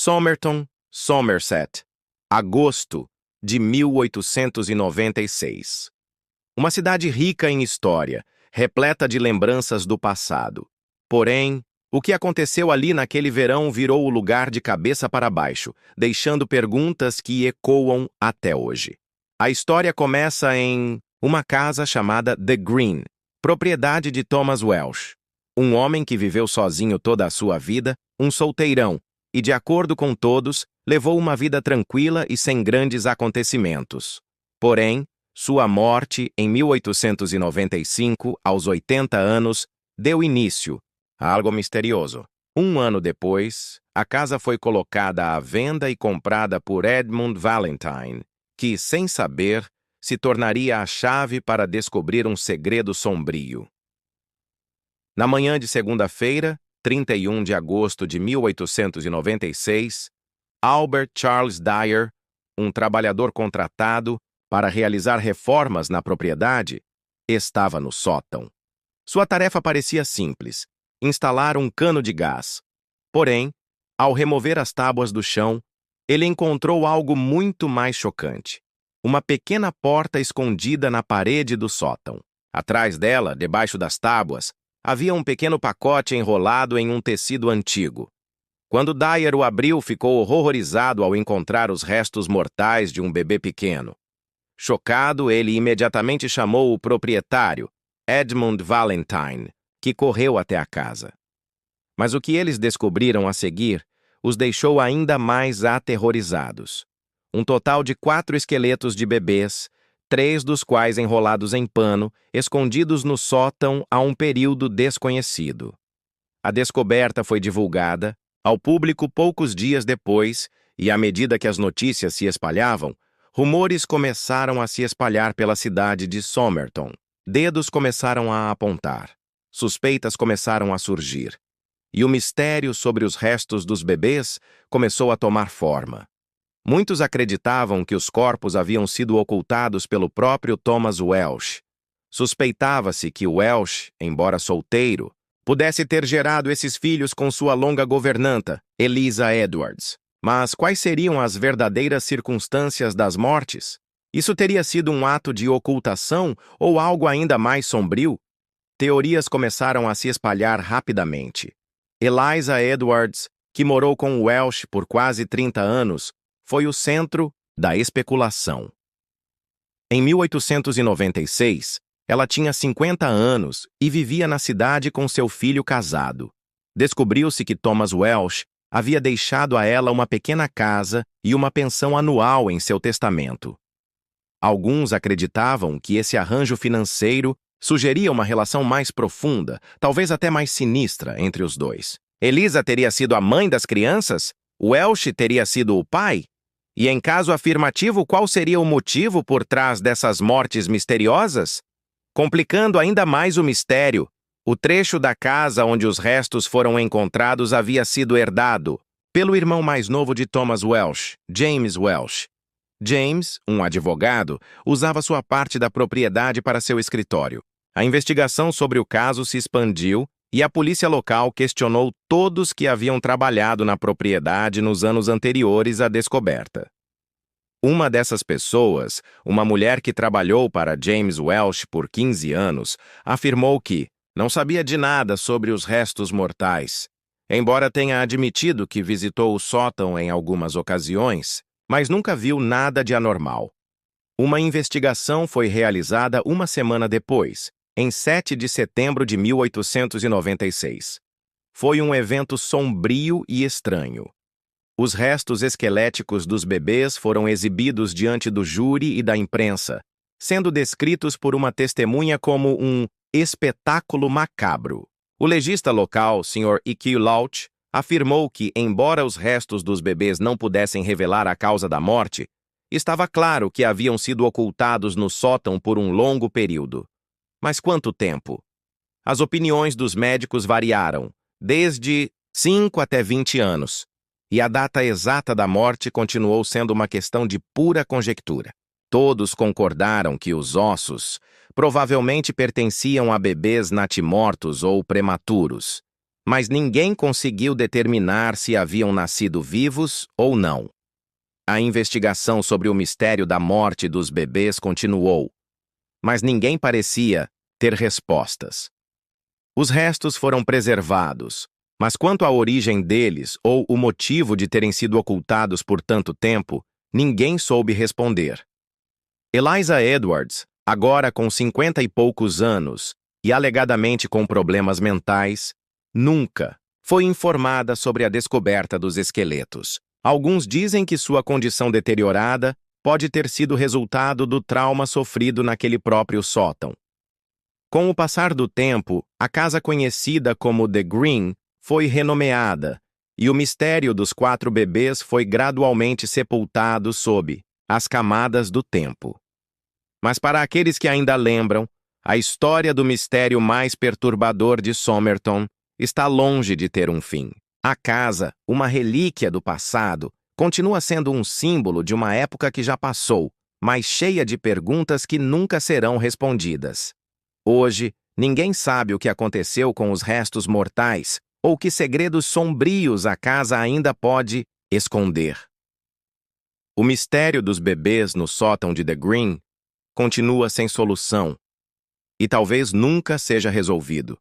Somerton, Somerset, agosto de 1896. Uma cidade rica em história, repleta de lembranças do passado. Porém, o que aconteceu ali naquele verão virou o lugar de cabeça para baixo, deixando perguntas que ecoam até hoje. A história começa em uma casa chamada The Green, propriedade de Thomas Welsh, um homem que viveu sozinho toda a sua vida, um solteirão, e, de acordo com todos, levou uma vida tranquila e sem grandes acontecimentos. Porém, sua morte, em 1895, aos 80 anos, deu início a algo misterioso. Um ano depois, a casa foi colocada à venda e comprada por Edmund Valentine, que, sem saber, se tornaria a chave para descobrir um segredo sombrio. Na manhã de segunda-feira, 31 de agosto de 1896, Albert Charles Dyer, um trabalhador contratado para realizar reformas na propriedade, estava no sótão. Sua tarefa parecia simples: instalar um cano de gás. Porém, ao remover as tábuas do chão, ele encontrou algo muito mais chocante: uma pequena porta escondida na parede do sótão. Atrás dela, debaixo das tábuas, havia um pequeno pacote enrolado em um tecido antigo. Quando Dyer o abriu, ficou horrorizado ao encontrar os restos mortais de um bebê pequeno. Chocado, ele imediatamente chamou o proprietário, Edmund Valentine, que correu até a casa. Mas o que eles descobriram a seguir os deixou ainda mais aterrorizados. Um total de 4 esqueletos de bebês, 3 dos quais enrolados em pano, escondidos no sótão há um período desconhecido. A descoberta foi divulgada ao público poucos dias depois, e à medida que as notícias se espalhavam, rumores começaram a se espalhar pela cidade de Somerton. Dedos começaram a apontar. Suspeitas começaram a surgir. E o mistério sobre os restos dos bebês começou a tomar forma. Muitos acreditavam que os corpos haviam sido ocultados pelo próprio Thomas Welsh. Suspeitava-se que Welsh, embora solteiro, pudesse ter gerado esses filhos com sua longa governanta, Eliza Edwards. Mas quais seriam as verdadeiras circunstâncias das mortes? Isso teria sido um ato de ocultação ou algo ainda mais sombrio? Teorias começaram a se espalhar rapidamente. Eliza Edwards, que morou com Welsh por quase 30 anos, foi o centro da especulação. Em 1896, ela tinha 50 anos e vivia na cidade com seu filho casado. Descobriu-se que Thomas Welsh havia deixado a ela uma pequena casa e uma pensão anual em seu testamento. Alguns acreditavam que esse arranjo financeiro sugeria uma relação mais profunda, talvez até mais sinistra, entre os dois. Eliza teria sido a mãe das crianças? Welsh teria sido o pai? E em caso afirmativo, qual seria o motivo por trás dessas mortes misteriosas? Complicando ainda mais o mistério, o trecho da casa onde os restos foram encontrados havia sido herdado pelo irmão mais novo de Thomas Welsh, James Welsh. James, um advogado, usava sua parte da propriedade para seu escritório. A investigação sobre o caso se expandiu e a polícia local questionou todos que haviam trabalhado na propriedade nos anos anteriores à descoberta. Uma dessas pessoas, uma mulher que trabalhou para James Welsh por 15 anos, afirmou que não sabia de nada sobre os restos mortais. Embora tenha admitido que visitou o sótão em algumas ocasiões, mas nunca viu nada de anormal. Uma investigação foi realizada uma semana depois, em 7 de setembro de 1896. Foi um evento sombrio e estranho. Os restos esqueléticos dos bebês foram exibidos diante do júri e da imprensa, sendo descritos por uma testemunha como um espetáculo macabro. O legista local, Sr. E.Q. Lautch, afirmou que, embora os restos dos bebês não pudessem revelar a causa da morte, estava claro que haviam sido ocultados no sótão por um longo período. Mas quanto tempo? As opiniões dos médicos variaram, desde 5 até 20 anos, e a data exata da morte continuou sendo uma questão de pura conjectura. Todos concordaram que os ossos provavelmente pertenciam a bebês natimortos ou prematuros, mas ninguém conseguiu determinar se haviam nascido vivos ou não. A investigação sobre o mistério da morte dos bebês continuou, mas ninguém parecia ter respostas. Os restos foram preservados, mas quanto à origem deles ou o motivo de terem sido ocultados por tanto tempo, ninguém soube responder. Eliza Edwards, agora com 50 e poucos anos e alegadamente com problemas mentais, nunca foi informada sobre a descoberta dos esqueletos. Alguns dizem que sua condição deteriorada pode ter sido resultado do trauma sofrido naquele próprio sótão. Com o passar do tempo, a casa conhecida como The Green foi renomeada e o mistério dos 4 bebês foi gradualmente sepultado sob as camadas do tempo. Mas para aqueles que ainda lembram, a história do mistério mais perturbador de Somerton está longe de ter um fim. A casa, uma relíquia do passado, continua sendo um símbolo de uma época que já passou, mas cheia de perguntas que nunca serão respondidas. Hoje, ninguém sabe o que aconteceu com os restos mortais ou que segredos sombrios a casa ainda pode esconder. O mistério dos bebês no sótão de The Green continua sem solução e talvez nunca seja resolvido.